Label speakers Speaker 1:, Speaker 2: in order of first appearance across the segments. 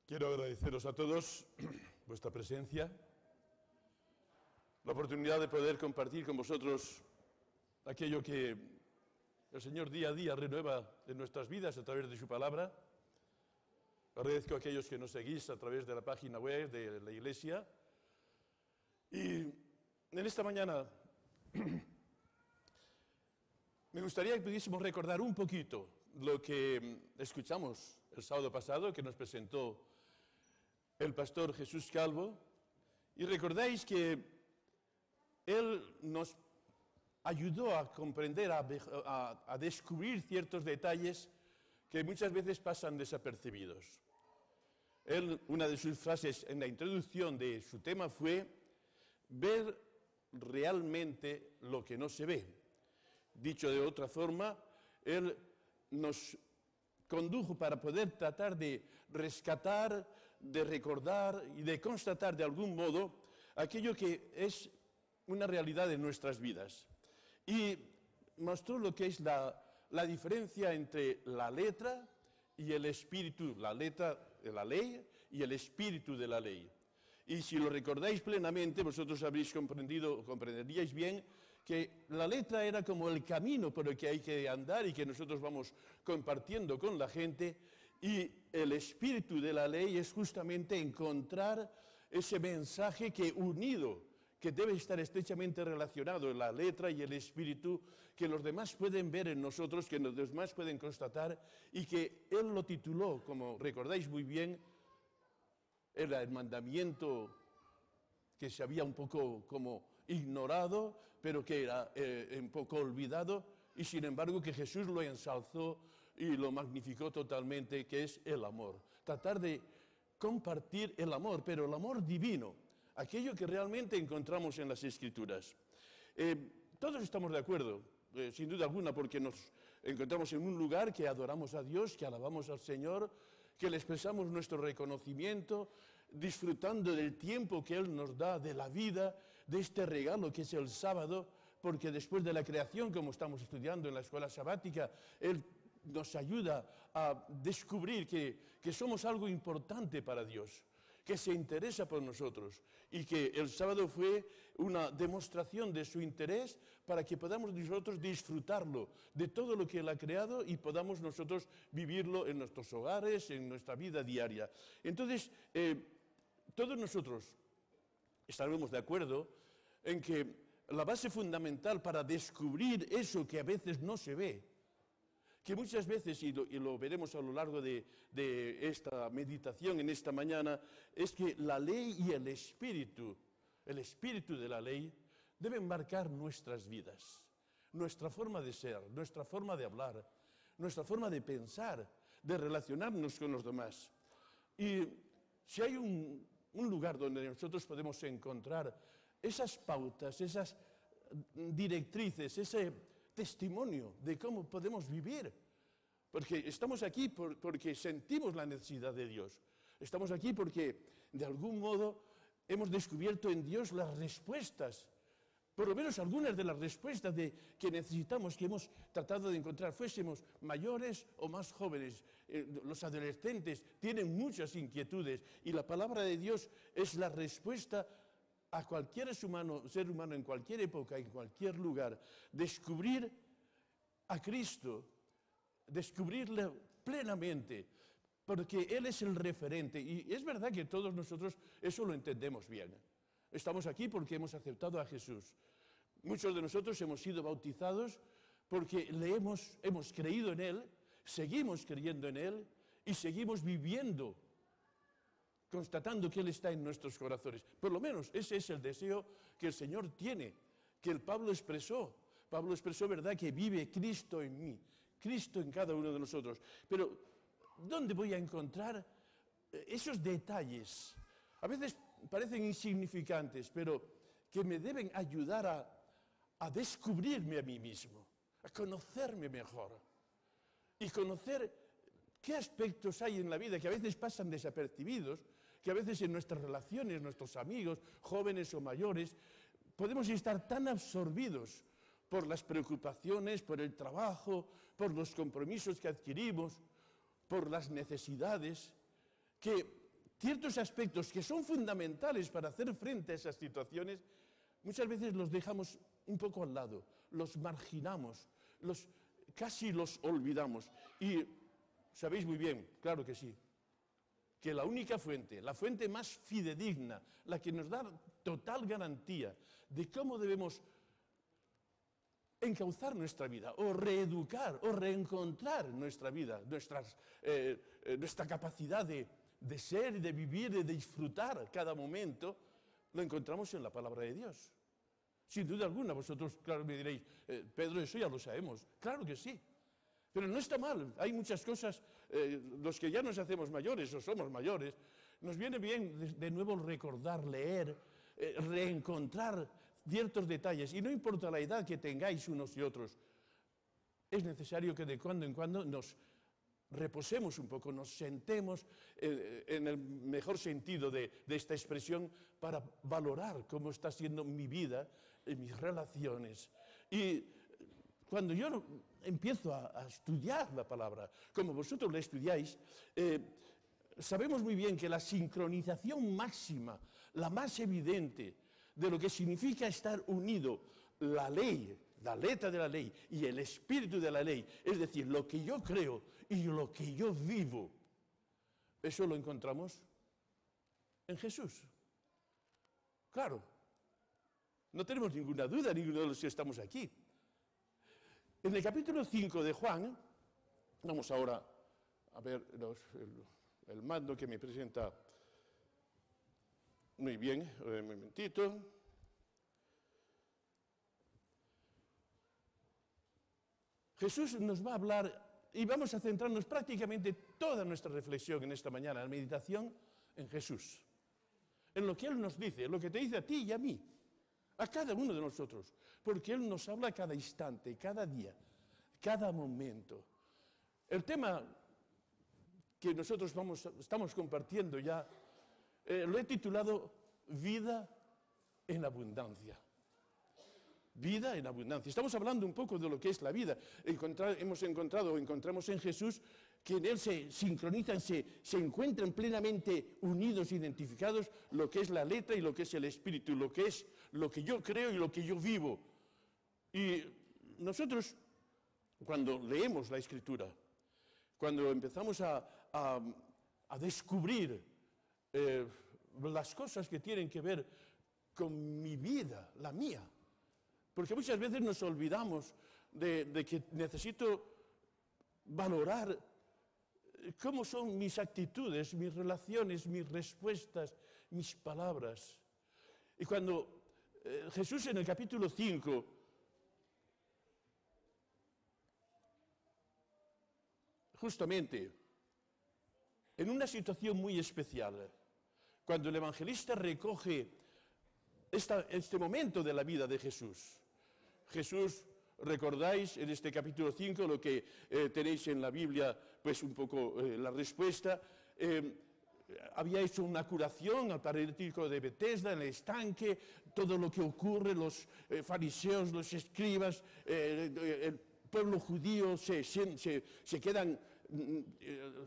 Speaker 1: Quiero agradeceros a todos vuestra presencia, la oportunidad de poder compartir con vosotros aquello que el Señor día a día renueva en nuestras vidas a través de su palabra. Agradezco a aquellos que nos seguís a través de la página web de la Iglesia. Y en esta mañana me gustaría que pudiésemos recordar un poquito lo que escuchamos el sábado pasado, que nos presentó el pastor Jesús Calvo, y recordáis que él nos ayudó a comprender, a descubrir ciertos detalles que muchas veces pasan desapercibidos. Una de sus frases en la introducción de su tema fue: ver realmente lo que no se ve. Dicho de otra forma, él nos condujo para poder tratar de rescatar, de recordar y de constatar de algún modo aquello que es una realidad en nuestras vidas. Y mostró lo que es la diferencia entre la letra y el espíritu, la letra de la ley y el espíritu de la ley. Y si lo recordáis plenamente, vosotros habréis comprenderíais bien que la letra era como el camino por el que hay que andar y que nosotros vamos compartiendo con la gente, y el espíritu de la ley es justamente encontrar ese mensaje que debe estar estrechamente relacionado en la letra y el espíritu, que los demás pueden ver en nosotros, que los demás pueden constatar, y que él lo tituló, como recordáis muy bien, era el mandamiento que se había un poco como ignorado, pero que era un poco olvidado, y sin embargo que Jesús lo ensalzó y lo magnificó totalmente, que es el amor. Tratar de compartir el amor, pero el amor divino, aquello que realmente encontramos en las Escrituras. Todos estamos de acuerdo, sin duda alguna, porque nos encontramos en un lugar que adoramos a Dios, que alabamos al Señor, que le expresamos nuestro reconocimiento, disfrutando del tiempo que Él nos da, de la vida, de este regalo que es el sábado, porque después de la creación, como estamos estudiando en la escuela sabática, Él nos ayuda a descubrir que somos algo importante para Dios, que se interesa por nosotros, y que el sábado fue una demostración de su interés para que podamos nosotros disfrutarlo de todo lo que Él ha creado y podamos nosotros vivirlo en nuestros hogares, en nuestra vida diaria. Entonces, todos nosotros estaremos de acuerdo en que la base fundamental para descubrir eso que a veces no se ve, que muchas veces, y lo veremos a lo largo de esta meditación en esta mañana, es que la ley y el espíritu de la ley, deben marcar nuestras vidas, nuestra forma de ser, nuestra forma de hablar, nuestra forma de pensar, de relacionarnos con los demás. Y si hay un lugar donde nosotros podemos encontrar esas pautas, esas directrices, ese testimonio de cómo podemos vivir, porque estamos aquí porque sentimos la necesidad de Dios, estamos aquí porque de algún modo hemos descubierto en Dios las respuestas, por lo menos algunas de las respuestas que necesitamos, que hemos tratado de encontrar, fuésemos mayores o más jóvenes. Los adolescentes tienen muchas inquietudes y la palabra de Dios es la respuesta a cualquier ser humano en cualquier época, en cualquier lugar. Descubrir a Cristo, descubrirle plenamente, porque Él es el referente. Y es verdad que todos nosotros eso lo entendemos bien. Estamos aquí porque hemos aceptado a Jesús. Muchos de nosotros hemos sido bautizados porque hemos creído en Él, seguimos creyendo en Él y seguimos viviendo, constatando que Él está en nuestros corazones. Por lo menos ese es el deseo que el Señor tiene, que el Pablo expresó. Pablo expresó, ¿verdad?, que vive Cristo en mí, Cristo en cada uno de nosotros. Pero, ¿dónde voy a encontrar esos detalles? A veces parecen insignificantes, pero que me deben ayudar a descubrirme a mí mismo, a conocerme mejor y conocer qué aspectos hay en la vida que a veces pasan desapercibidos, que a veces en nuestras relaciones, nuestros amigos, jóvenes o mayores, podemos estar tan absorbidos por las preocupaciones, por el trabajo, por los compromisos que adquirimos, por las necesidades, que ciertos aspectos que son fundamentales para hacer frente a esas situaciones, muchas veces los dejamos un poco al lado, los marginamos, casi los olvidamos. Y sabéis muy bien, claro que sí, que la única fuente, la fuente más fidedigna, la que nos da total garantía de cómo debemos encauzar nuestra vida, o reeducar, o reencontrar nuestra vida, nuestra capacidad de ser, de vivir, de disfrutar cada momento, lo encontramos en la palabra de Dios. Sin duda alguna, vosotros, claro, me diréis, Pedro, eso ya lo sabemos. Claro que sí. Pero no está mal. Hay muchas cosas, los que ya nos hacemos mayores o somos mayores, nos viene bien de nuevo recordar, leer, reencontrar ciertos detalles. Y no importa la edad que tengáis unos y otros, es necesario que de cuando en cuando nos reposemos un poco, nos sentemos en el mejor sentido de esta expresión para valorar cómo está siendo mi vida, mis relaciones. Y cuando yo empiezo a estudiar la palabra, como vosotros la estudiáis, sabemos muy bien que la sincronización máxima, la más evidente de lo que significa estar unido, la ley, la letra de la ley y el espíritu de la ley, es decir, lo que yo creo y lo que yo vivo, eso lo encontramos en Jesús. Claro, no tenemos ninguna duda, ninguno de los que estamos aquí. En el capítulo 5 de Juan, vamos ahora a ver el mando que me presenta muy bien, un momentito. Jesús nos va a hablar y vamos a centrarnos prácticamente toda nuestra reflexión en esta mañana, la meditación en Jesús, en lo que Él nos dice, lo que te dice a ti y a mí, a cada uno de nosotros, porque Él nos habla cada instante, cada día, cada momento. El tema que nosotros estamos compartiendo ya, lo he titulado Vida en Abundancia. Vida en abundancia. Estamos hablando un poco de lo que es la vida. Encontramos en Jesús que en Él se sincronizan, se encuentran plenamente unidos, identificados, lo que es la letra y lo que es el espíritu, lo que es lo que yo creo y lo que yo vivo. Y nosotros, cuando leemos la Escritura, cuando empezamos a descubrir las cosas que tienen que ver con mi vida, la mía, porque muchas veces nos olvidamos de que necesito valorar cómo son mis actitudes, mis relaciones, mis respuestas, mis palabras. Y cuando Jesús en el capítulo 5 justamente en una situación muy especial, cuando el evangelista recoge este momento de la vida de Jesús, recordáis en este capítulo 5 lo que tenéis en la Biblia, pues un poco la respuesta. Había hecho una curación al paralítico de Betesda en el estanque, todo lo que ocurre, los fariseos, los escribas, el pueblo judío se quedan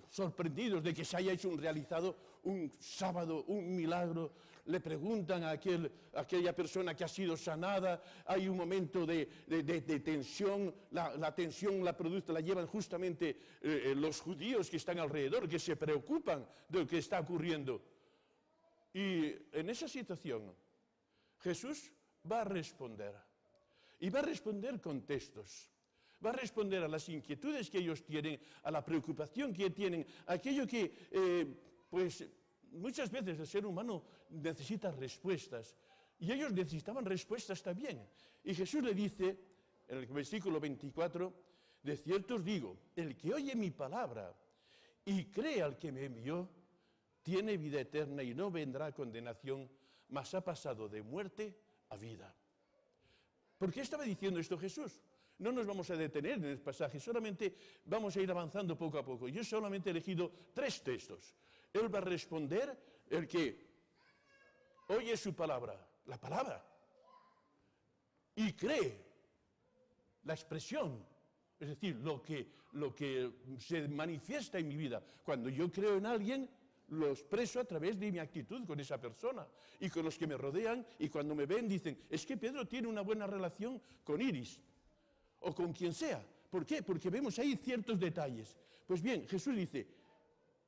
Speaker 1: sorprendidos de que se haya realizado un sábado, un milagro. Le preguntan a aquella persona que ha sido sanada, hay un momento de tensión, la tensión la llevan justamente los judíos que están alrededor, que se preocupan de lo que está ocurriendo. Y en esa situación Jesús va a responder, y va a responder con textos. Va a responder a las inquietudes que ellos tienen, a la preocupación que tienen, a aquello que, pues, muchas veces el ser humano necesita respuestas. Y ellos necesitaban respuestas también. Y Jesús le dice, en el versículo 24, de cierto os digo, el que oye mi palabra y cree al que me envió, tiene vida eterna y no vendrá a condenación, mas ha pasado de muerte a vida. ¿Por qué estaba diciendo esto Jesús? No nos vamos a detener en el pasaje, solamente vamos a ir avanzando poco a poco. Yo solamente he elegido 3 textos. Él va a responder, el que oye su palabra, la palabra, y cree, la expresión, es decir, lo que se manifiesta en mi vida. Cuando yo creo en alguien, lo expreso a través de mi actitud con esa persona y con los que me rodean, y cuando me ven dicen, es que Pedro tiene una buena relación con Iris o con quien sea. ¿Por qué? Porque vemos ahí ciertos detalles. Pues bien, Jesús dice,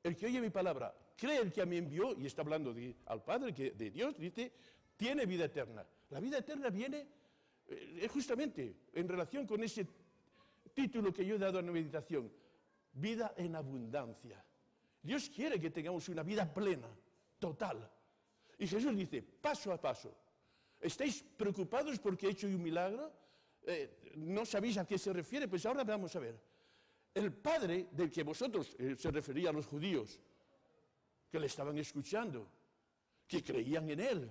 Speaker 1: el que oye mi palabra, cree el que me envió, y está hablando al Padre, de Dios, dice, tiene vida eterna. La vida eterna viene justamente en relación con ese título que yo he dado a la meditación, vida en abundancia. Dios quiere que tengamos una vida plena, total. Y Jesús dice, paso a paso, ¿estáis preocupados porque he hecho un milagro? ¿No sabéis a qué se refiere? Pues ahora vamos a ver. El Padre del que vosotros, se refería a los judíos, que le estaban escuchando, que creían en Él.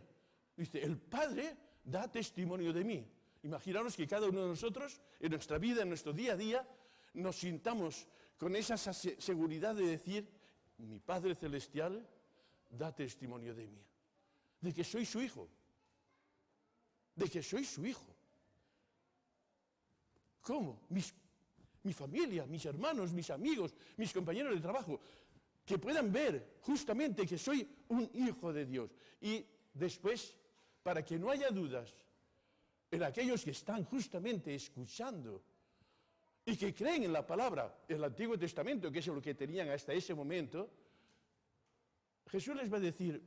Speaker 1: Dice, el Padre da testimonio de mí. Imaginaros que cada uno de nosotros, en nuestra vida, en nuestro día a día, nos sintamos con esa seguridad de decir, mi Padre Celestial da testimonio de mí, de que soy su hijo, de que soy su hijo. ¿Cómo? Mi familia, mis hermanos, mis amigos, mis compañeros de trabajo, que puedan ver justamente que soy un hijo de Dios. Y después, para que no haya dudas en aquellos que están justamente escuchando y que creen en la palabra del Antiguo Testamento, que es lo que tenían hasta ese momento, Jesús les va a decir,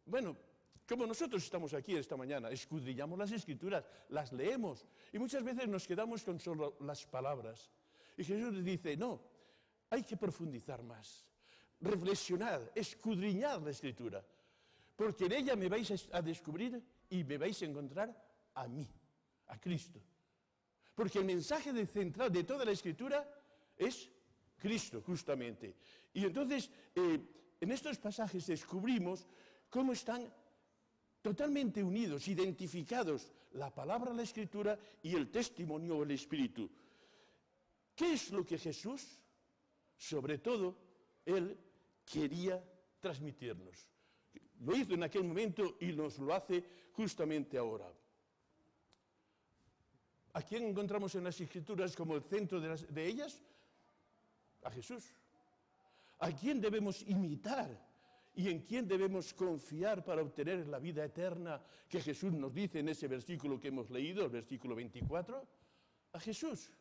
Speaker 1: bueno, como nosotros estamos aquí esta mañana, escudriñamos las Escrituras, las leemos, y muchas veces nos quedamos con solo las palabras. Y Jesús les dice, no, hay que profundizar más, reflexionar, escudriñar la Escritura, porque en ella me vais a descubrir y me vais a encontrar a mí, a Cristo. Porque el mensaje central de toda la Escritura es Cristo, justamente. Y entonces, en estos pasajes descubrimos cómo están totalmente unidos, identificados, la palabra, la Escritura y el testimonio del Espíritu. ¿Qué es lo que Jesús, sobre todo, Él quería transmitirnos? Lo hizo en aquel momento y nos lo hace justamente ahora. ¿A quién encontramos en las Escrituras como el centro de ellas? A Jesús. ¿A quién debemos imitar y en quién debemos confiar para obtener la vida eterna que Jesús nos dice en ese versículo que hemos leído, el versículo 24? A Jesús.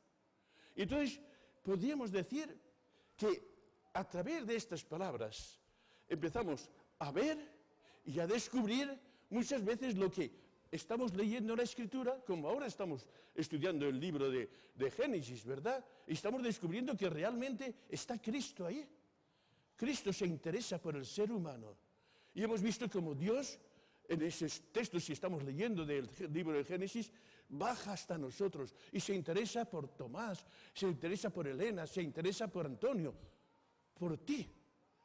Speaker 1: Entonces, podríamos decir que a través de estas palabras empezamos a ver y a descubrir muchas veces lo que estamos leyendo en la Escritura, como ahora estamos estudiando el libro de Génesis, ¿verdad? Y estamos descubriendo que realmente está Cristo ahí. Cristo se interesa por el ser humano. Y hemos visto como Dios, en esos textos que estamos leyendo del libro de Génesis, baja hasta nosotros y se interesa por Tomás, se interesa por Elena, se interesa por Antonio, por ti.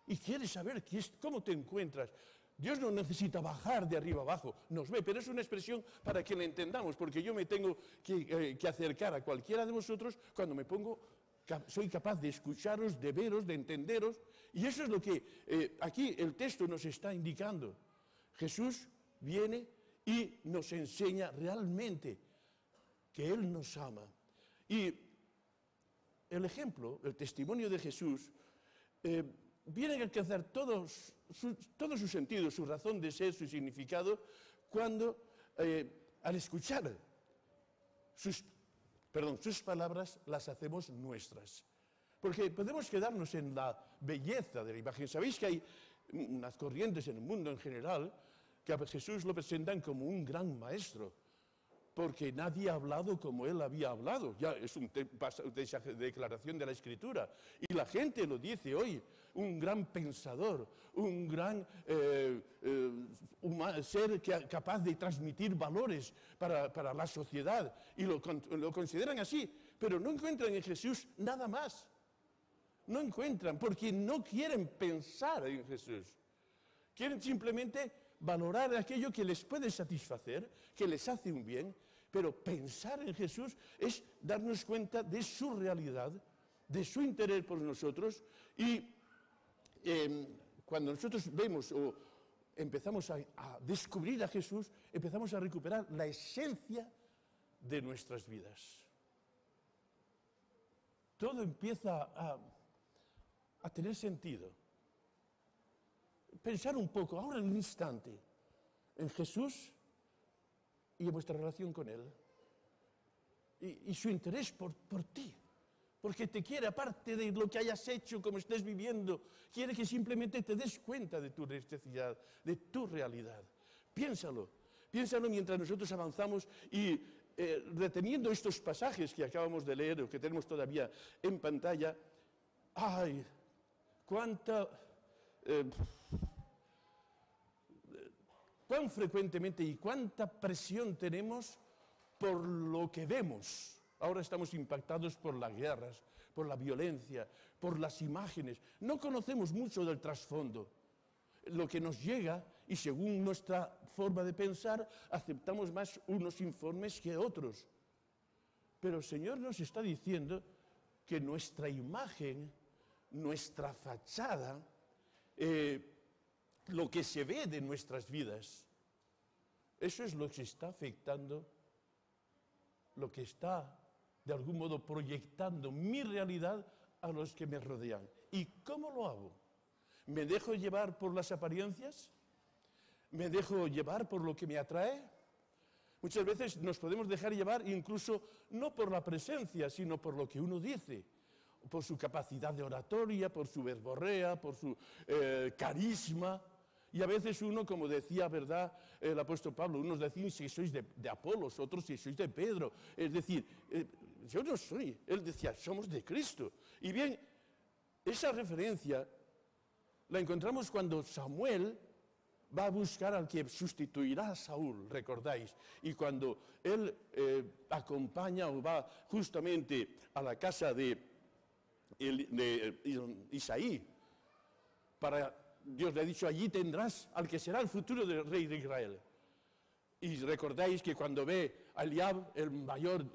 Speaker 1: Y quiere saber cómo te encuentras. Dios no necesita bajar de arriba abajo, nos ve, pero es una expresión para que la entendamos, porque yo me tengo que acercar a cualquiera de vosotros cuando me pongo, soy capaz de escucharos, de veros, de entenderos, y eso es lo que aquí el texto nos está indicando. Jesús viene y nos enseña realmente que Él nos ama. Y el ejemplo, el testimonio de Jesús, viene a alcanzar todo su sentido, su razón de ser, su significado, cuando al escuchar sus palabras las hacemos nuestras. Porque podemos quedarnos en la belleza de la imagen. Sabéis que hay unas corrientes en el mundo en general que a Jesús lo presentan como un gran maestro, porque nadie ha hablado como Él había hablado. Ya es una declaración de la Escritura. Y la gente lo dice hoy, un gran pensador, un gran ser capaz de transmitir valores para la sociedad. Y lo consideran así, pero no encuentran en Jesús nada más. No encuentran, porque no quieren pensar en Jesús. Quieren simplemente valorar aquello que les puede satisfacer, que les hace un bien, pero pensar en Jesús es darnos cuenta de su realidad, de su interés por nosotros, y cuando nosotros vemos o empezamos a descubrir a Jesús, empezamos a recuperar la esencia de nuestras vidas. Todo empieza a tener sentido. pensar un poco, ahora en un instante, en Jesús y en vuestra relación con Él. Y su interés por ti. Porque te quiere, aparte de lo que hayas hecho, como estés viviendo, quiere que simplemente te des cuenta de tu necesidad, de tu realidad. Piénsalo mientras nosotros avanzamos y reteniendo estos pasajes que acabamos de leer o que tenemos todavía en pantalla. ¡Ay! ¿Cuán frecuentemente y cuánta presión tenemos por lo que vemos? Ahora estamos impactados por las guerras, por la violencia, por las imágenes. No conocemos mucho del trasfondo. Lo que nos llega, y según nuestra forma de pensar, aceptamos más unos informes que otros. Pero el Señor nos está diciendo que nuestra imagen, nuestra fachada, lo que se ve de nuestras vidas, eso es lo que está afectando, lo que está de algún modo proyectando mi realidad a los que me rodean. ¿Y cómo lo hago? ¿Me dejo llevar por las apariencias? ¿Me dejo llevar por lo que me atrae? Muchas veces nos podemos dejar llevar incluso no por la presencia, sino por lo que uno dice, por su capacidad de oratoria, por su verborrea, por su carisma. Y a veces uno, como decía, ¿verdad?, el apóstol Pablo, unos decían si sois de Apolos, otros si sois de Pedro. Es decir, yo no soy, él decía, somos de Cristo. Y bien, esa referencia la encontramos cuando Samuel va a buscar al que sustituirá a Saúl, recordáis. Y cuando él acompaña o va justamente a la casa de Isaí, Dios le ha dicho, allí tendrás al que será el futuro del rey de Israel. Y recordáis que cuando ve a Eliab, el mayor,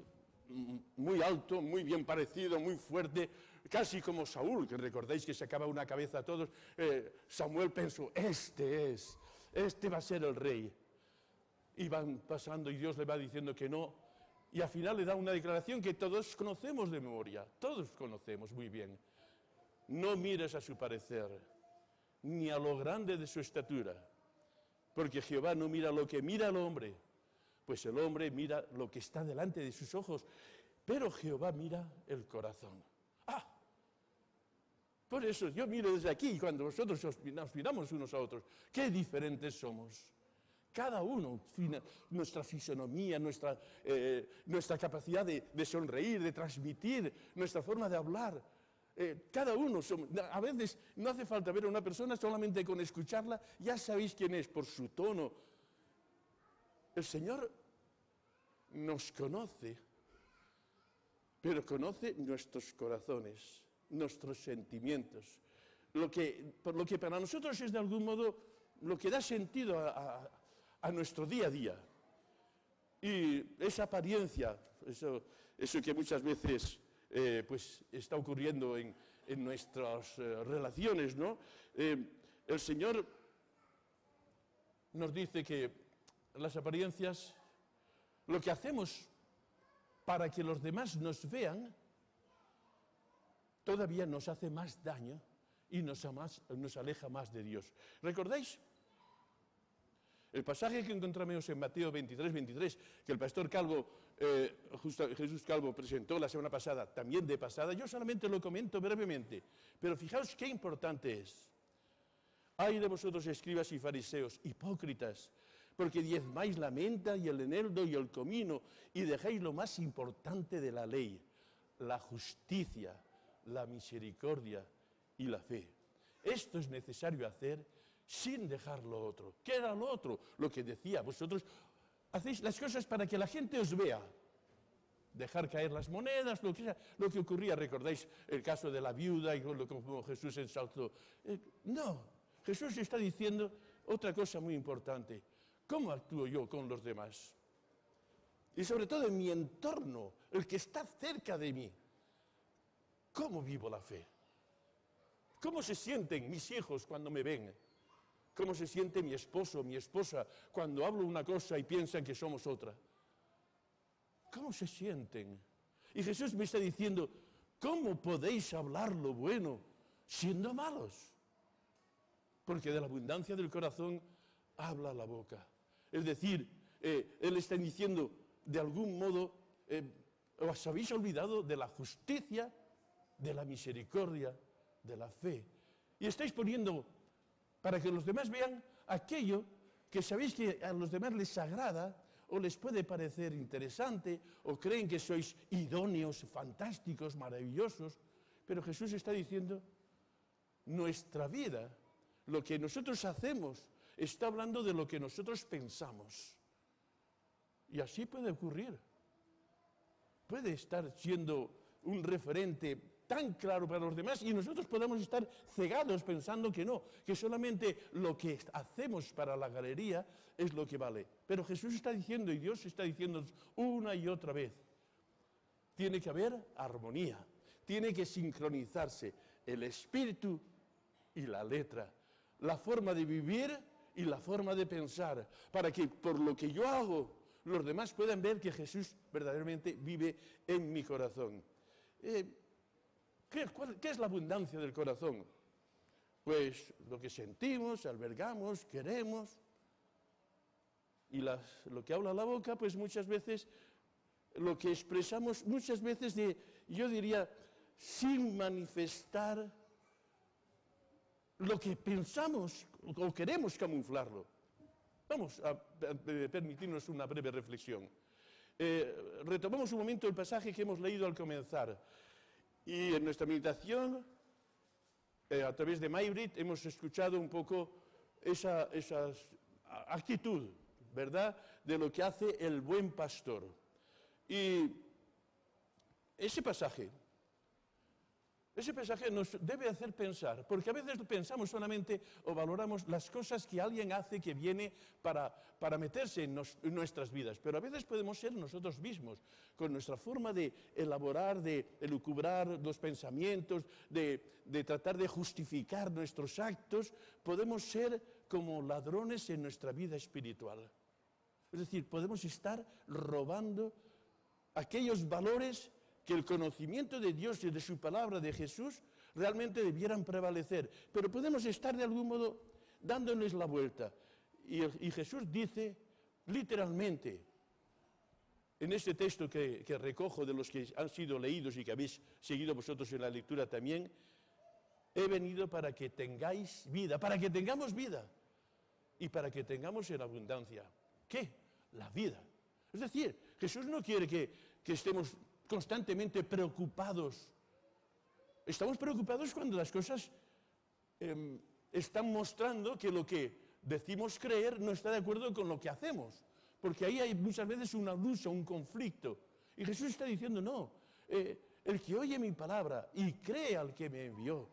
Speaker 1: muy alto, muy bien parecido, muy fuerte, casi como Saúl, que recordáis que sacaba una cabeza a todos, Samuel pensó, este va a ser el rey. Y van pasando y Dios le va diciendo que no. Y al final le da una declaración que todos conocemos de memoria, todos conocemos muy bien. No mires a su parecer, ni a lo grande de su estatura, porque Jehová no mira lo que mira el hombre, pues el hombre mira lo que está delante de sus ojos, pero Jehová mira el corazón. Por eso yo miro desde aquí y cuando nosotros nos miramos unos a otros, qué diferentes somos. Cada uno, nuestra fisonomía, nuestra capacidad de sonreír, de transmitir, nuestra forma de hablar. Cada uno, a veces no hace falta ver a una persona, solamente con escucharla ya sabéis quién es, por su tono. El Señor nos conoce, pero conoce nuestros corazones, nuestros sentimientos, por lo que para nosotros es de algún modo lo que da sentido a nuestro día a día. Y esa apariencia, eso que muchas veces pues está ocurriendo en nuestras relaciones, ¿no? El Señor nos dice que las apariencias, lo que hacemos para que los demás nos vean, todavía nos hace más daño y nos aleja más de Dios. ¿Recordáis? El pasaje que encontramos en Mateo 23, que el pastor Calvo, Jesús Calvo, presentó la semana pasada, también de pasada, yo solamente lo comento brevemente, pero fijaos qué importante es. Ay de vosotros, escribas y fariseos, hipócritas, porque diezmáis la menta y el eneldo y el comino, y dejáis lo más importante de la ley, la justicia, la misericordia y la fe. Esto es necesario hacer sin dejar lo otro. ¿Qué era lo otro? Lo que decía, vosotros hacéis las cosas para que la gente os vea. Dejar caer las monedas, lo que sea, lo que ocurría, recordáis el caso de la viuda y como Jesús ensalzó. No, Jesús está diciendo otra cosa muy importante. ¿Cómo actúo yo con los demás? Y sobre todo en mi entorno, el que está cerca de mí. ¿Cómo vivo la fe? ¿Cómo se sienten mis hijos cuando me ven? ¿Cómo se siente mi esposo, mi esposa, cuando hablo una cosa y piensan que somos otra? ¿Cómo se sienten? Y Jesús me está diciendo, ¿cómo podéis hablar lo bueno siendo malos? porque de la abundancia del corazón habla la boca. Es decir, Él está diciendo, de algún modo, os habéis olvidado de la justicia, de la misericordia, de la fe. Y estáis poniendo, para que los demás vean, aquello que sabéis que a los demás les agrada, o les puede parecer interesante, o creen que sois idóneos, fantásticos, maravillosos. Pero Jesús está diciendo, nuestra vida, lo que nosotros hacemos, está hablando de lo que nosotros pensamos. Y así puede ocurrir. Puede estar siendo un referente tan claro para los demás y nosotros podemos estar cegados pensando que no, que solamente lo que hacemos para la galería es lo que vale. Pero Jesús está diciendo, y Dios está diciendo una y otra vez, tiene que haber armonía, tiene que sincronizarse el espíritu y la letra, la forma de vivir y la forma de pensar, para que por lo que yo hago, los demás puedan ver que Jesús verdaderamente vive en mi corazón. ¿Qué es la abundancia del corazón? Pues lo que sentimos, albergamos, queremos. Y lo que habla la boca, pues muchas veces, lo que expresamos muchas veces yo diría, sin manifestar lo que pensamos o queremos camuflarlo. Vamos a permitirnos una breve reflexión. Retomamos un momento el pasaje que hemos leído al comenzar. Y en nuestra meditación, a través de Maybrit, hemos escuchado un poco esa actitud, ¿verdad?, de lo que hace el buen pastor. Y ese pasaje nos debe hacer pensar, porque a veces pensamos solamente o valoramos las cosas que alguien hace que viene para meterse en nuestras vidas, pero a veces podemos ser nosotros mismos, con nuestra forma de elaborar, de elucubrar los pensamientos, de tratar de justificar nuestros actos, podemos ser como ladrones en nuestra vida espiritual. Es decir, podemos estar robando aquellos valores que el conocimiento de Dios y de su palabra, de Jesús, realmente debieran prevalecer. Pero podemos estar de algún modo dándonos la vuelta. Y Jesús dice, literalmente, en este texto que recojo de los que han sido leídos y que habéis seguido vosotros en la lectura también, he venido para que tengáis vida, para que tengamos vida y para que tengamos en abundancia. ¿Qué? La vida. Es decir, Jesús no quiere que estemos constantemente preocupados. Estamos preocupados cuando las cosas están mostrando que lo que decimos creer no está de acuerdo con lo que hacemos, porque ahí hay muchas veces una lucha, un conflicto. Y Jesús está diciendo, no, el que oye mi palabra y cree al que me envió,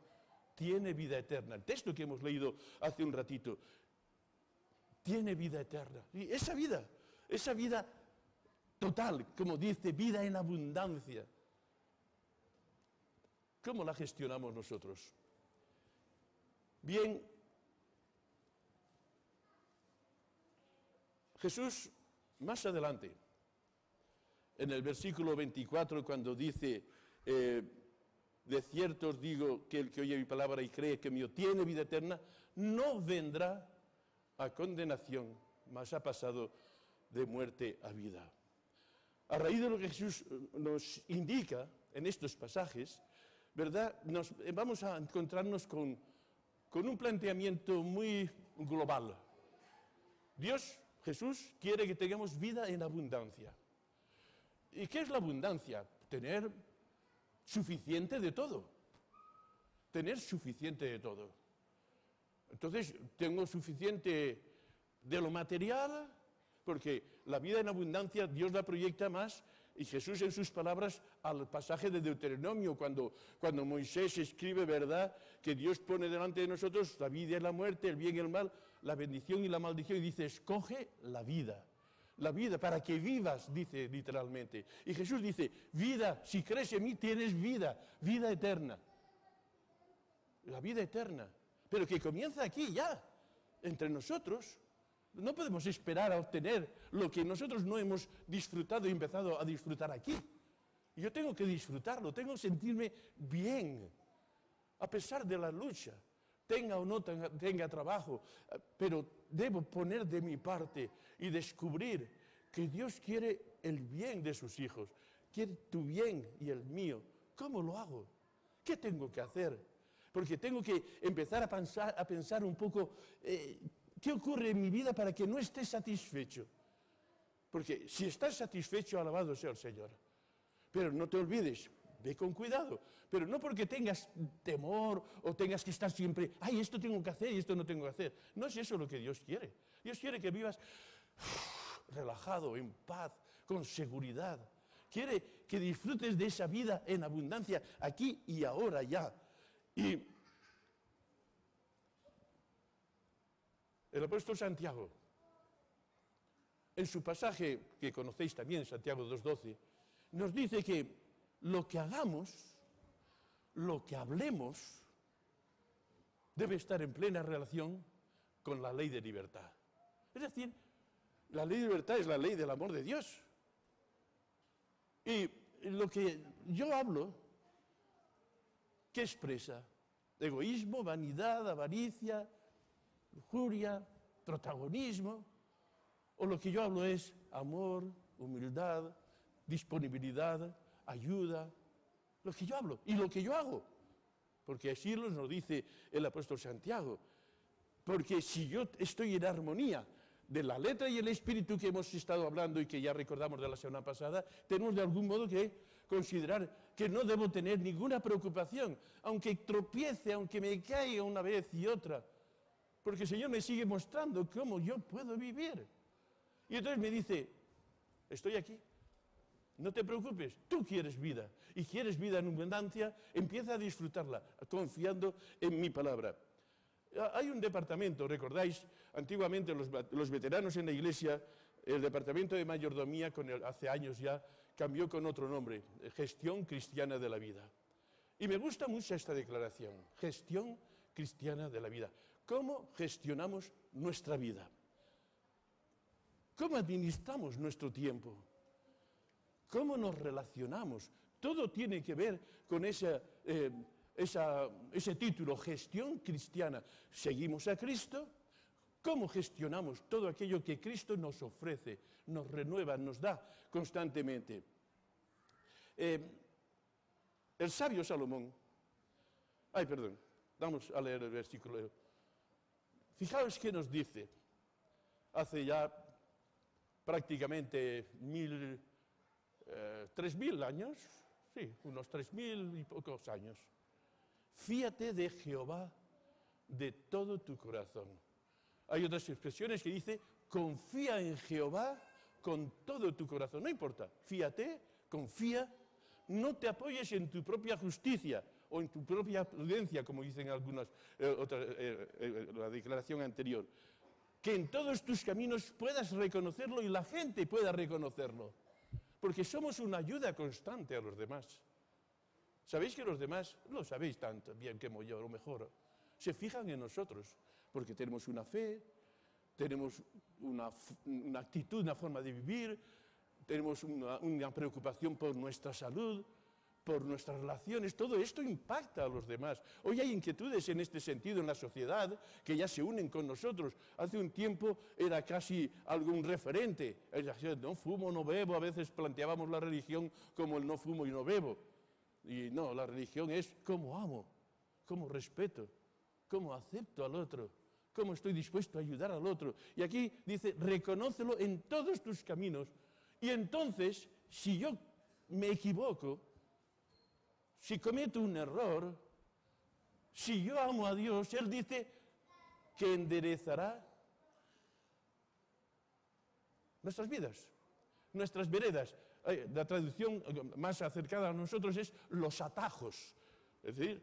Speaker 1: tiene vida eterna. El texto que hemos leído hace un ratito, tiene vida eterna. Y esa vida total, como dice, vida en abundancia. ¿Cómo la gestionamos nosotros? Bien, Jesús, más adelante, en el versículo 24, cuando dice, de cierto os digo que el que oye mi palabra y cree que mío tiene vida eterna, no vendrá a condenación, mas ha pasado de muerte a vida. A raíz de lo que Jesús nos indica en estos pasajes, ¿verdad?, vamos a encontrarnos con un planteamiento muy global. Dios, Jesús, quiere que tengamos vida en abundancia. ¿Y qué es la abundancia? Tener suficiente de todo. Tener suficiente de todo. Entonces, tengo suficiente de lo material, porque la vida en abundancia Dios la proyecta más, y Jesús en sus palabras al pasaje de Deuteronomio, cuando Moisés escribe, ¿verdad?, que Dios pone delante de nosotros la vida y la muerte, el bien y el mal, la bendición y la maldición, y dice, escoge la vida para que vivas, dice literalmente. Y Jesús dice, vida, si crees en mí tienes vida eterna. La vida eterna, pero que comienza aquí ya, entre nosotros. No podemos esperar a obtener lo que nosotros no hemos disfrutado y empezado a disfrutar aquí. Yo tengo que disfrutarlo, tengo que sentirme bien, a pesar de la lucha. tenga o no tenga trabajo, pero debo poner de mi parte y descubrir que Dios quiere el bien de sus hijos, quiere tu bien y el mío. ¿Cómo lo hago? ¿Qué tengo que hacer? Porque tengo que empezar a pensar un poco qué ocurre en mi vida para que no esté satisfecho. Porque si estás satisfecho, alabado sea el Señor. Pero no te olvides, ve con cuidado. Pero no porque tengas temor o tengas que estar siempre, ay, esto tengo que hacer y esto no tengo que hacer. No es eso lo que Dios quiere. Dios quiere que vivas relajado, en paz, con seguridad. Quiere que disfrutes de esa vida en abundancia, aquí y ahora ya. Y el apóstol Santiago, en su pasaje que conocéis también, Santiago 2:12, nos dice que lo que hagamos, lo que hablemos, debe estar en plena relación con la ley de libertad. Es decir, la ley de libertad es la ley del amor de Dios. Y lo que yo hablo, ¿qué expresa? Egoísmo, vanidad, avaricia, lujuria, protagonismo. O lo que yo hablo es amor, humildad, disponibilidad, ayuda. Lo que yo hablo y lo que yo hago. Porque así nos dice el apóstol Santiago. Porque si yo estoy en armonía de la letra y el espíritu que hemos estado hablando y que ya recordamos de la semana pasada, tenemos de algún modo que considerar que no debo tener ninguna preocupación, aunque tropiece, aunque me caiga una vez y otra, porque el Señor me sigue mostrando cómo yo puedo vivir. Y entonces me dice, estoy aquí, no te preocupes, tú quieres vida, y quieres vida en abundancia, empieza a disfrutarla, confiando en mi palabra. Hay un departamento, recordáis, antiguamente los veteranos en la iglesia, el departamento de mayordomía, hace años ya, cambió con otro nombre, Gestión Cristiana de la Vida. Y me gusta mucho esta declaración, Gestión Cristiana de la Vida. ¿Cómo gestionamos nuestra vida? ¿Cómo administramos nuestro tiempo? ¿Cómo nos relacionamos? Todo tiene que ver con ese título, Gestión Cristiana. ¿Seguimos a Cristo? ¿Cómo gestionamos todo aquello que Cristo nos ofrece, nos renueva, nos da constantemente? El sabio Salomón, vamos a leer el versículo. Fijaos qué nos dice, hace ya prácticamente 3.000 años, sí, unos 3.000 y pocos años. Fíate de Jehová de todo tu corazón. Hay otras expresiones que dice, confía en Jehová con todo tu corazón. No importa, fíate, confía, no te apoyes en tu propia justicia o en tu propia prudencia, como dicen algunas, la declaración anterior. Que en todos tus caminos puedas reconocerlo y la gente pueda reconocerlo. Porque somos una ayuda constante a los demás. ¿Sabéis que los demás, no lo sabéis tanto bien como yo, a lo mejor, se fijan en nosotros? Porque tenemos una fe, tenemos una actitud, una forma de vivir, tenemos una preocupación por nuestra salud, por nuestras relaciones, todo esto impacta a los demás. Hoy hay inquietudes en este sentido en la sociedad que ya se unen con nosotros. Hace un tiempo era casi algún referente. No fumo, no bebo, a veces planteábamos la religión como el no fumo y no bebo. Y no, la religión es cómo amo, cómo respeto, cómo acepto al otro, cómo estoy dispuesto a ayudar al otro. Y aquí dice, reconócelo en todos tus caminos. Y entonces, si yo me equivoco, si cometo un error, si yo amo a Dios, Él dice que enderezará nuestras vidas, nuestras veredas. La traducción más acercada a nosotros es los atajos. Es decir,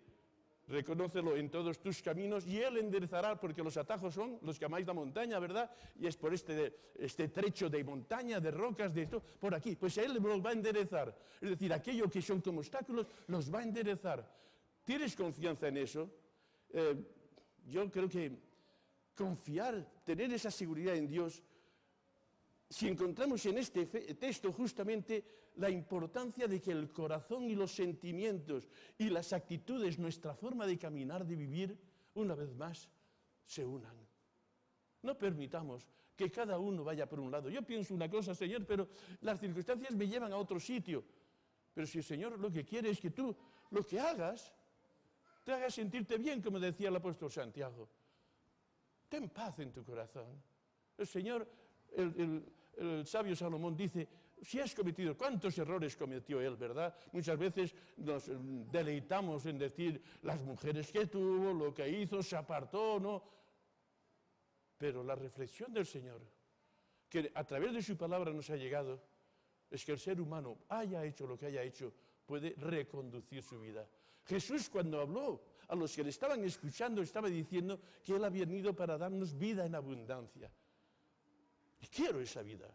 Speaker 1: reconócelo en todos tus caminos y Él enderezará, porque los atajos son los que amáis la montaña, ¿verdad? Y es por este trecho de montaña, de rocas, de esto, por aquí. Pues Él los va a enderezar. Es decir, aquello que son como obstáculos, los va a enderezar. ¿Tienes confianza en eso? Yo creo que confiar, tener esa seguridad en Dios, si encontramos en este texto justamente la importancia de que el corazón y los sentimientos y las actitudes, nuestra forma de caminar, de vivir, una vez más, se unan. No permitamos que cada uno vaya por un lado. Yo pienso una cosa, Señor, pero las circunstancias me llevan a otro sitio. Pero si el Señor lo que quiere es que tú lo que hagas, te hagas sentirte bien, como decía el apóstol Santiago. Ten paz en tu corazón. El Señor, el sabio Salomón dice, si has cometido, ¿cuántos errores cometió él, verdad? Muchas veces nos deleitamos en decir las mujeres que tuvo, lo que hizo, se apartó, ¿no? Pero la reflexión del Señor, que a través de su palabra nos ha llegado, es que el ser humano haya hecho lo que haya hecho, puede reconducir su vida. Jesús, cuando habló a los que le estaban escuchando, estaba diciendo que Él había venido para darnos vida en abundancia. Y quiero esa vida.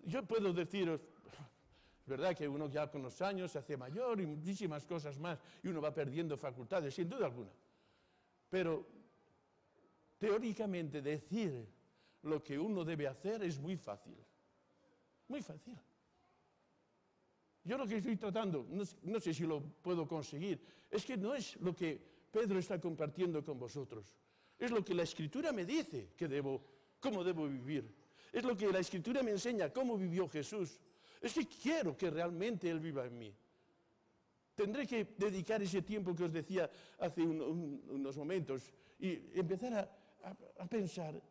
Speaker 1: Yo puedo deciros, es verdad que uno ya con los años se hace mayor y muchísimas cosas más, y uno va perdiendo facultades, sin duda alguna. Pero teóricamente decir lo que uno debe hacer es muy fácil. Muy fácil. Yo lo que estoy tratando, no sé si lo puedo conseguir, es que no es lo que Pedro está compartiendo con vosotros. Es lo que la Escritura me dice cómo debo vivir. Es lo que la Escritura me enseña, cómo vivió Jesús. Es que quiero que realmente Él viva en mí. Tendré que dedicar ese tiempo que os decía hace unos momentos y empezar a pensar,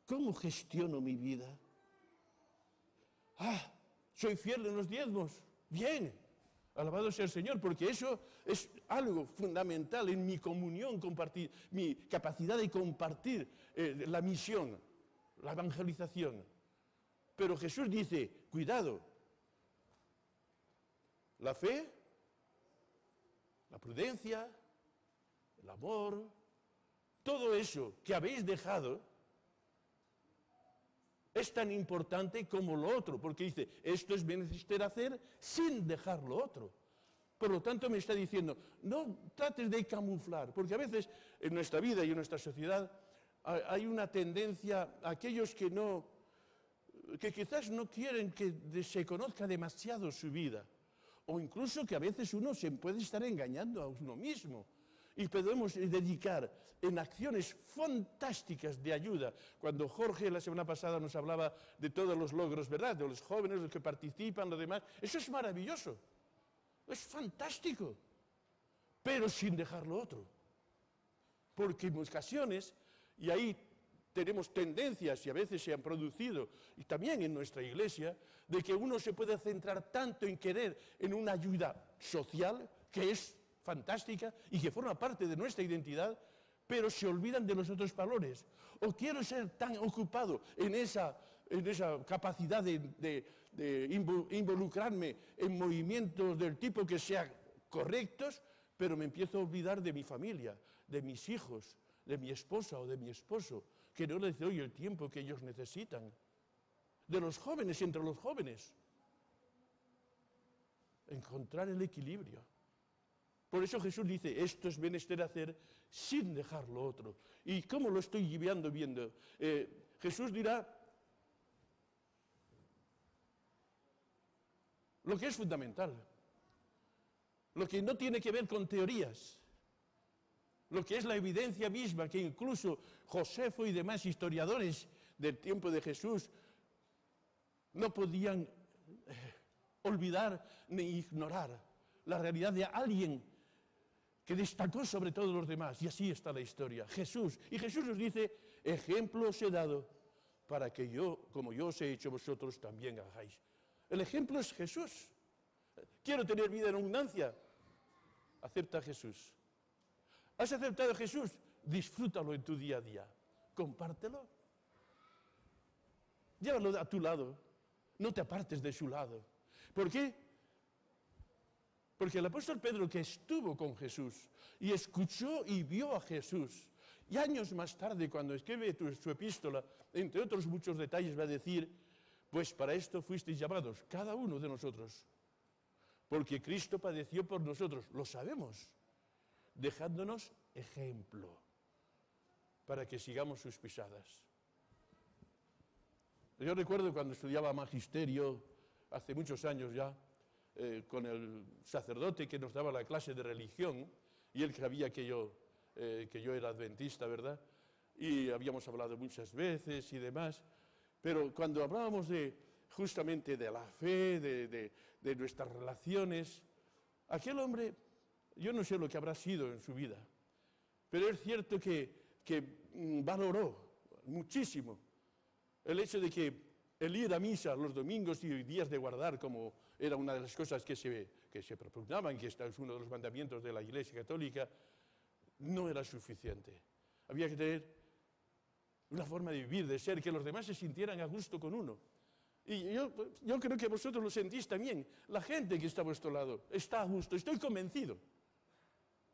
Speaker 1: ¿cómo gestiono mi vida? Soy fiel en los diezmos. Bien, alabado sea el Señor, porque eso es algo fundamental en mi comunión, mi capacidad de compartir la misión, la evangelización. Pero Jesús dice, cuidado, la fe, la prudencia, el amor, todo eso que habéis dejado es tan importante como lo otro, porque dice, esto es menester hacer sin dejar lo otro. Por lo tanto, me está diciendo, no trates de camuflar, porque a veces en nuestra vida y en nuestra sociedad hay una tendencia a aquellos que quizás no quieren que se conozca demasiado su vida, o incluso que a veces uno se puede estar engañando a uno mismo. Y podemos dedicar en acciones fantásticas de ayuda. Cuando Jorge la semana pasada nos hablaba de todos los logros, ¿verdad? De los jóvenes, los que participan, lo demás. Eso es maravilloso. Es fantástico. Pero sin dejar lo otro. Porque en ocasiones, y ahí tenemos tendencias, y a veces se han producido, y también en nuestra iglesia, de que uno se puede centrar tanto en querer en una ayuda social, que es fantástica y que forma parte de nuestra identidad, pero se olvidan de los otros valores. O quiero ser tan ocupado en esa capacidad de involucrarme en movimientos del tipo que sean correctos, pero me empiezo a olvidar de mi familia, de mis hijos, de mi esposa o de mi esposo, que no les doy el tiempo que ellos necesitan. De los jóvenes, entre los jóvenes. Encontrar el equilibrio. Por eso Jesús dice, esto es menester hacer sin dejar lo otro. ¿Y cómo lo estoy viendo? Jesús dirá lo que es fundamental, lo que no tiene que ver con teorías, lo que es la evidencia misma, que incluso Josefo y demás historiadores del tiempo de Jesús no podían olvidar ni ignorar la realidad de alguien que destacó sobre todos los demás, y así está la historia, Jesús. Y Jesús nos dice, ejemplo os he dado para que yo, como yo os he hecho, vosotros también hagáis. El ejemplo es Jesús. Quiero tener vida en abundancia. Acepta a Jesús. ¿Has aceptado a Jesús? Disfrútalo en tu día a día. Compártelo. Llévalo a tu lado. No te apartes de su lado. ¿Por qué? Porque el apóstol Pedro, que estuvo con Jesús y escuchó y vio a Jesús, y años más tarde, cuando escribe su epístola, entre otros muchos detalles, va a decir, pues para esto fuisteis llamados, cada uno de nosotros, porque Cristo padeció por nosotros, lo sabemos, dejándonos ejemplo para que sigamos sus pisadas. Yo recuerdo cuando estudiaba magisterio, hace muchos años ya, con el sacerdote que nos daba la clase de religión, y él sabía que yo era adventista, ¿verdad? Y habíamos hablado muchas veces y demás, pero cuando hablábamos justamente de la fe, de nuestras relaciones, aquel hombre, yo no sé lo que habrá sido en su vida, pero es cierto que valoró muchísimo el hecho de que el ir a misa los domingos y días de guardar, como era una de las cosas que se propugnaban, que es uno de los mandamientos de la Iglesia Católica, no era suficiente. Había que tener una forma de vivir, de ser, que los demás se sintieran a gusto con uno. Y yo creo que vosotros lo sentís también. La gente que está a vuestro lado está a gusto, estoy convencido.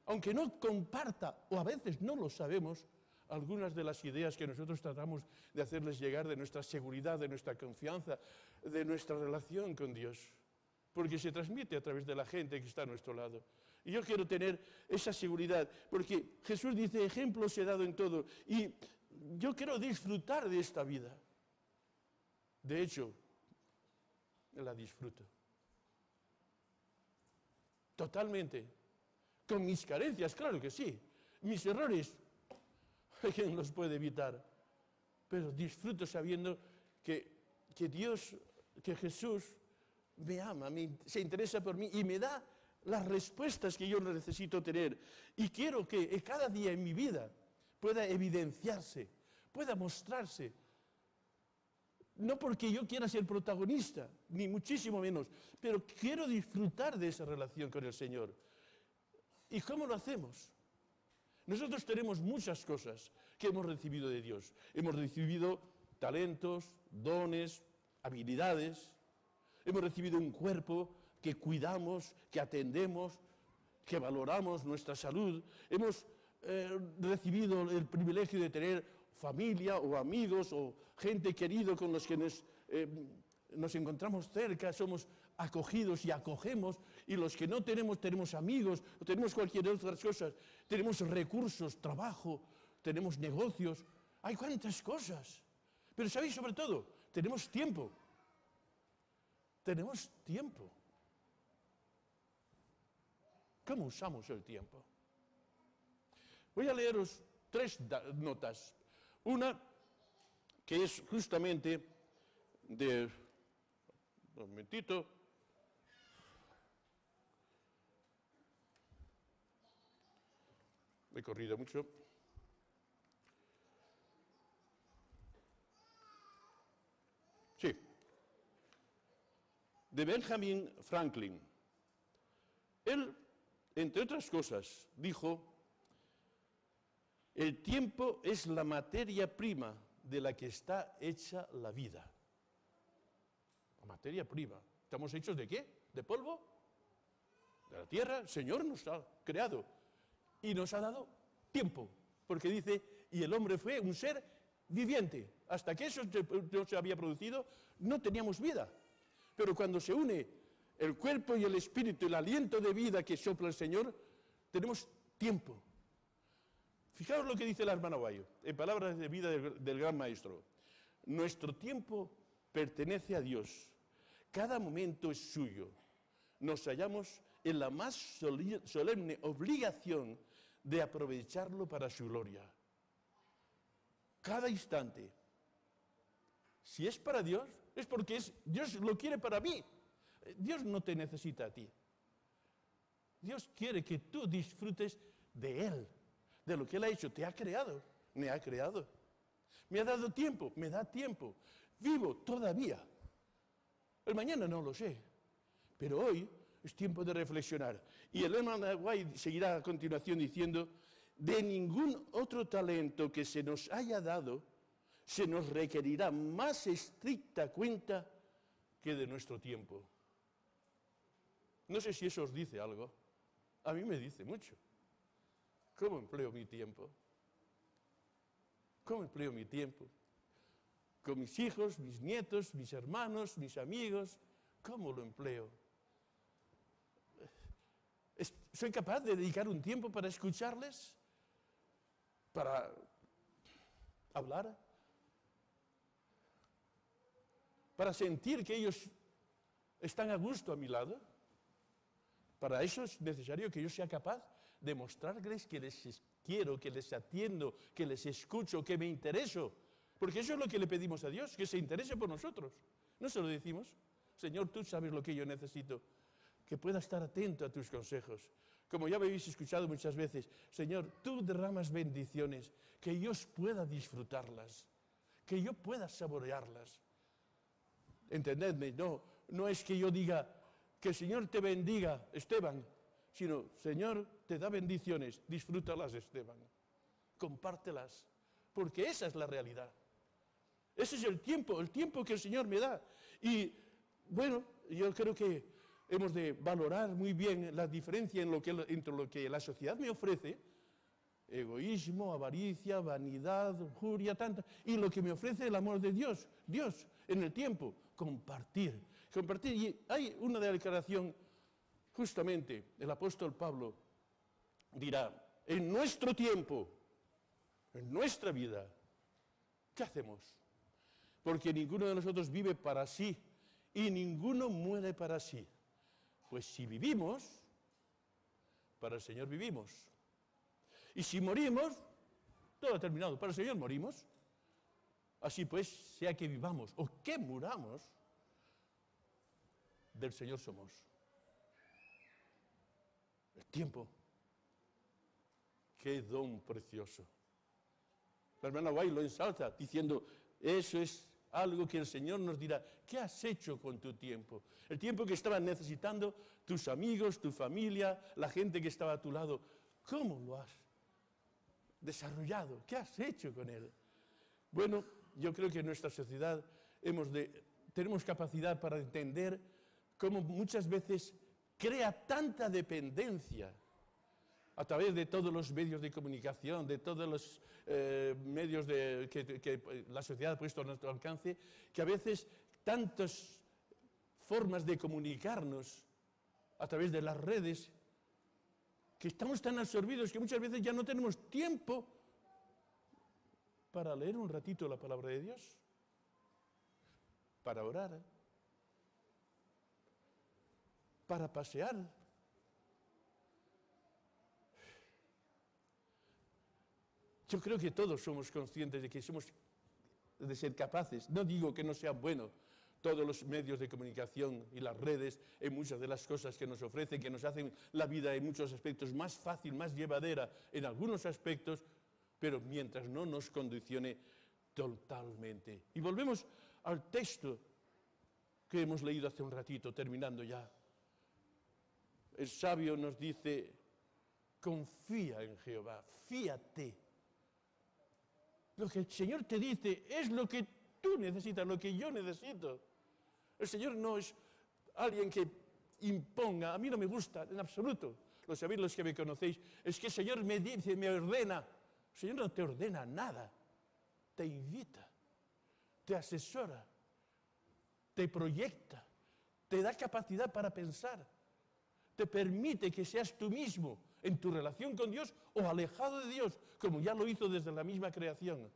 Speaker 1: Aunque no comparta, o a veces no lo sabemos, algunas de las ideas que nosotros tratamos de hacerles llegar de nuestra seguridad, de nuestra confianza, de nuestra relación con Dios. Porque se transmite a través de la gente que está a nuestro lado. Y yo quiero tener esa seguridad, porque Jesús dice, ejemplos he dado en todo, y yo quiero disfrutar de esta vida. De hecho, la disfruto. Totalmente. Con mis carencias, claro que sí. Mis errores, ¿quién los puede evitar? Pero disfruto sabiendo que Dios, que Jesús me ama, se interesa por mí y me da las respuestas que yo necesito tener. Y quiero que cada día en mi vida pueda evidenciarse, pueda mostrarse. No porque yo quiera ser protagonista, ni muchísimo menos, pero quiero disfrutar de esa relación con el Señor. ¿Y cómo lo hacemos? Nosotros tenemos muchas cosas que hemos recibido de Dios. Hemos recibido talentos, dones, habilidades. Hemos recibido un cuerpo que cuidamos, que atendemos, que valoramos nuestra salud. Hemos recibido el privilegio de tener familia o amigos o gente querida con los que nos encontramos cerca, somos acogidos y acogemos, y los que no tenemos amigos, o tenemos cualquier otra cosa, tenemos recursos, trabajo, tenemos negocios, hay cuantas cosas. Pero ¿sabéis sobre todo? Tenemos tiempo. Tenemos tiempo. ¿Cómo usamos el tiempo? Voy a leeros 3 notas. Una que es justamente de... Un momentito. He corrido mucho. Sí. De Benjamin Franklin. Él, entre otras cosas, dijo: el tiempo es la materia prima de la que está hecha la vida. La materia prima. ¿Estamos hechos de qué? ¿De polvo? ¿De la tierra? El Señor nos ha creado y nos ha dado tiempo, porque dice, y el hombre fue un ser viviente. Hasta que eso no se había producido, no teníamos vida. Pero cuando se une el cuerpo y el espíritu, el aliento de vida que sopla el Señor, tenemos tiempo. Fijaos lo que dice la hermana Guayo, en palabras de vida del gran maestro. Nuestro tiempo pertenece a Dios. Cada momento es suyo. Nos hallamos en la más solemne obligación de aprovecharlo para su gloria. Cada instante. Si es para Dios, es porque Dios lo quiere para mí. Dios no te necesita a ti. Dios quiere que tú disfrutes de Él, de lo que Él ha hecho. Te ha creado, me ha creado. Me ha dado tiempo, me da tiempo. Vivo todavía. El mañana no lo sé, pero hoy es tiempo de reflexionar. Y el hermano Guay seguirá a continuación diciendo: de ningún otro talento que se nos haya dado se nos requerirá más estricta cuenta que de nuestro tiempo. No sé si eso os dice algo. A mí me dice mucho. ¿Cómo empleo mi tiempo? ¿Cómo empleo mi tiempo? Con mis hijos, mis nietos, mis hermanos, mis amigos. ¿Cómo lo empleo? ¿Soy capaz de dedicar un tiempo para escucharles? ¿Para hablar? ¿Para sentir que ellos están a gusto a mi lado? Para eso es necesario que yo sea capaz de mostrarles que les quiero, que les atiendo, que les escucho, que me intereso. Porque eso es lo que le pedimos a Dios, que se interese por nosotros. No se lo decimos: Señor, tú sabes lo que yo necesito, que pueda estar atento a tus consejos. Como ya me habéis escuchado muchas veces: Señor, tú derramas bendiciones, que yo pueda disfrutarlas, que yo pueda saborearlas. Entendedme, no es que yo diga que el Señor te bendiga, Esteban, sino: Señor, te da bendiciones, disfrútalas, Esteban, compártelas, porque esa es la realidad. Ese es el tiempo que el Señor me da. Y bueno, yo creo que hemos de valorar muy bien la diferencia entre lo que la sociedad me ofrece, egoísmo, avaricia, vanidad, lujuria, tanta, y lo que me ofrece el amor de Dios. Dios, en el tiempo, compartir. Y hay una declaración, justamente, el apóstol Pablo dirá: en nuestro tiempo, en nuestra vida, ¿qué hacemos? Porque ninguno de nosotros vive para sí y ninguno muere para sí. Pues si vivimos, para el Señor vivimos. Y si morimos, todo ha terminado, para el Señor morimos. Así pues, sea que vivamos o que muramos, del Señor somos. El tiempo, qué don precioso. La hermana Guay lo ensalza diciendo: eso es algo que el Señor nos dirá. ¿Qué has hecho con tu tiempo? El tiempo que estaban necesitando tus amigos, tu familia, la gente que estaba a tu lado. ¿Cómo lo has desarrollado? ¿Qué has hecho con él? Bueno, yo creo que en nuestra sociedad tenemos capacidad para entender cómo muchas veces crea tanta dependencia a través de todos los medios de comunicación, de todos los medios que la sociedad ha puesto a nuestro alcance, que a veces tantas formas de comunicarnos a través de las redes, que estamos tan absorbidos que muchas veces ya no tenemos tiempo para leer un ratito la palabra de Dios, para orar, para pasear. Yo creo que todos somos conscientes de que somos de ser capaces. No digo que no sean buenos todos los medios de comunicación y las redes en muchas de las cosas que nos ofrecen, que nos hacen la vida en muchos aspectos más fácil, más llevadera en algunos aspectos, pero mientras no nos condicione totalmente. Y volvemos al texto que hemos leído hace un ratito, terminando ya. El sabio nos dice: confía en Jehová, fíate. Lo que el Señor te dice es lo que tú necesitas, lo que yo necesito. El Señor no es alguien que imponga. A mí no me gusta en absoluto. Lo sabéis los que me conocéis. Es que el Señor me dice, me ordena. El Señor no te ordena nada. Te invita, te asesora, te proyecta, te da capacidad para pensar, te permite que seas tú mismo en tu relación con Dios o alejado de Dios, como ya lo hizo desde la misma creación.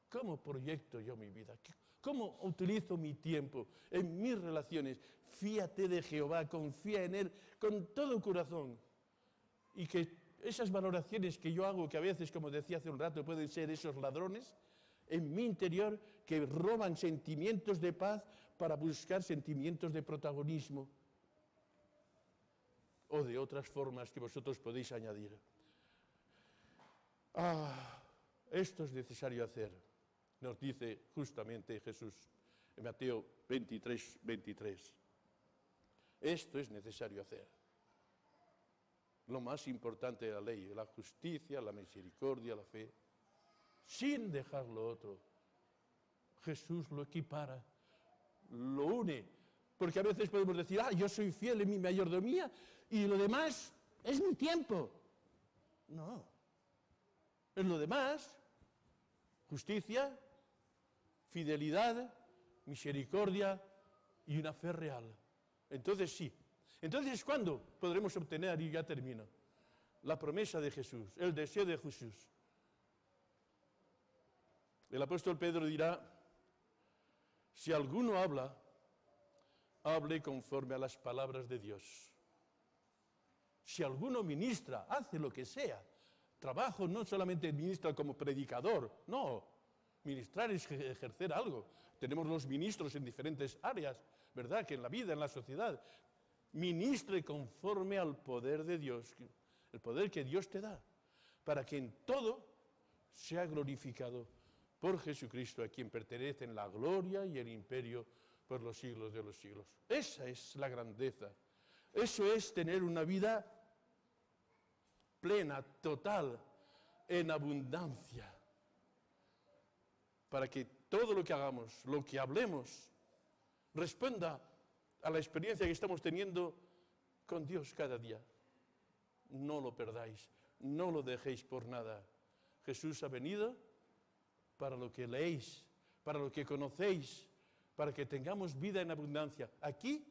Speaker 1: ¿Cómo proyecto yo mi vida? ¿Cómo utilizo mi tiempo en mis relaciones? Fíate de Jehová, confía en Él con todo corazón. Y que esas valoraciones que yo hago, que a veces, como decía hace un rato, pueden ser esos ladrones en mi interior que roban sentimientos de paz para buscar sentimientos de protagonismo o de otras formas que vosotros podéis añadir. Esto es necesario hacer, nos dice justamente Jesús en Mateo 23, 23. Esto es necesario hacer. Lo más importante de la ley, la justicia, la misericordia, la fe, sin dejar lo otro. Jesús lo equipara, lo une, porque a veces podemos decir: yo soy fiel en mi mayordomía y lo demás es mi tiempo. No. En lo demás, justicia, fidelidad, misericordia y una fe real. Entonces sí. Entonces, ¿cuándo podremos obtener, y ya termino, la promesa de Jesús, el deseo de Jesús? El apóstol Pedro dirá: si alguno habla, hable conforme a las palabras de Dios. Si alguno ministra, hace lo que sea. Trabajo no solamente ministra como predicador, no. Ministrar es ejercer algo. Tenemos los ministros en diferentes áreas, ¿verdad? Que en la vida, en la sociedad. Ministre conforme al poder de Dios, el poder que Dios te da, para que en todo sea glorificado por Jesucristo, a quien pertenecen la gloria y el imperio por los siglos de los siglos. Esa es la grandeza. Eso es tener una vida plena, total, en abundancia, para que todo lo que hagamos, lo que hablemos, responda a la experiencia que estamos teniendo con Dios cada día. No lo perdáis, no lo dejéis por nada. Jesús ha venido para lo que leéis, para lo que conocéis, para que tengamos vida en abundancia, aquí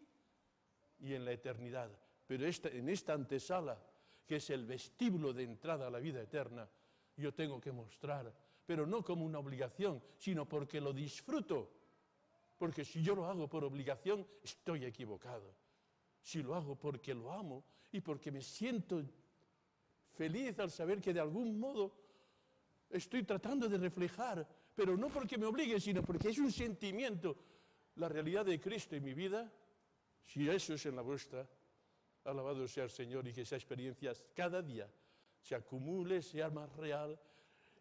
Speaker 1: y en la eternidad. Pero en esta antesala, que es el vestíbulo de entrada a la vida eterna, yo tengo que mostrar, pero no como una obligación, sino porque lo disfruto. Porque si yo lo hago por obligación, estoy equivocado. Si lo hago porque lo amo y porque me siento feliz al saber que de algún modo estoy tratando de reflejar, pero no porque me obligue, sino porque es un sentimiento, la realidad de Cristo en mi vida. Si eso es en la vuestra, alabado sea el Señor, y que esa experiencia cada día se acumule, sea más real,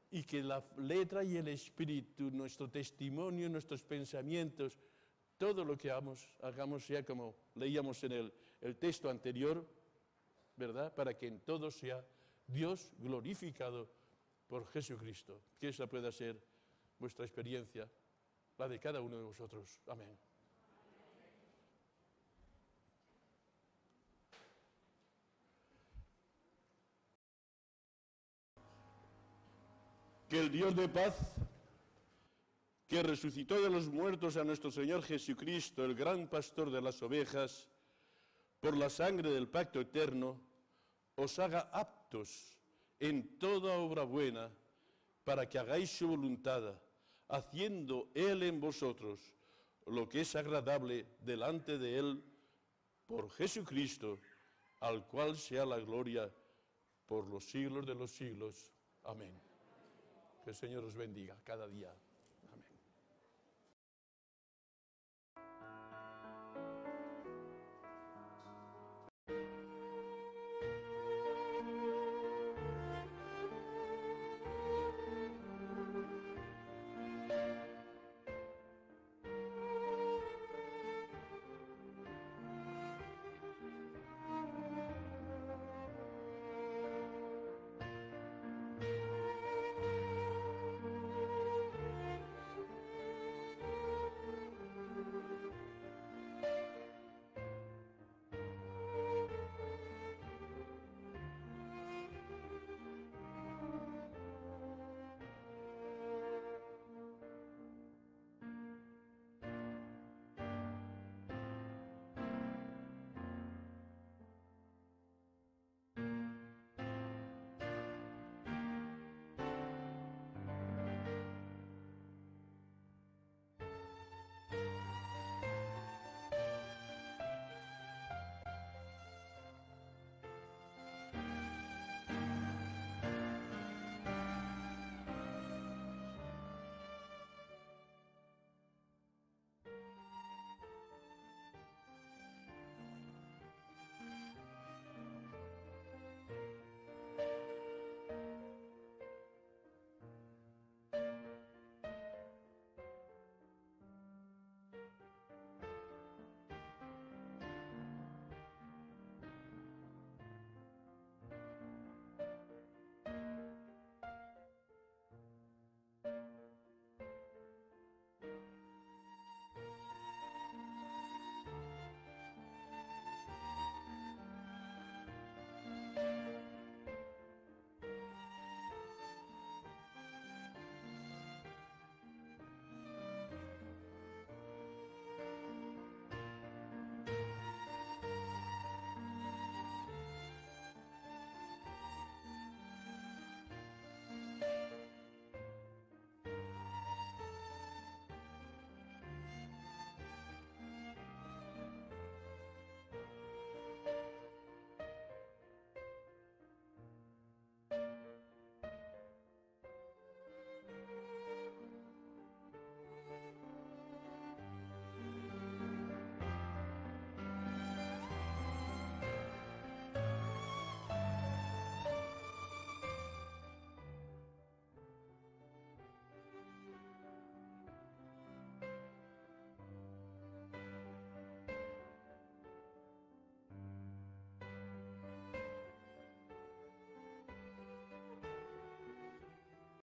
Speaker 1: y que la letra y el espíritu, nuestro testimonio, nuestros pensamientos, todo lo que hagamos sea como leíamos en el texto anterior, ¿verdad? Para que en todo sea Dios glorificado por Jesucristo. Que esa pueda ser vuestra experiencia, la de cada uno de vosotros. Amén. Que el Dios de paz, que resucitó de los muertos a nuestro Señor Jesucristo, el gran pastor de las ovejas, por la sangre del pacto eterno, os haga aptos en toda obra buena, para que hagáis su voluntad, haciendo Él en vosotros lo que es agradable delante de Él, por Jesucristo, al cual sea la gloria por los siglos de los siglos. Amén. Que el Señor os bendiga cada día.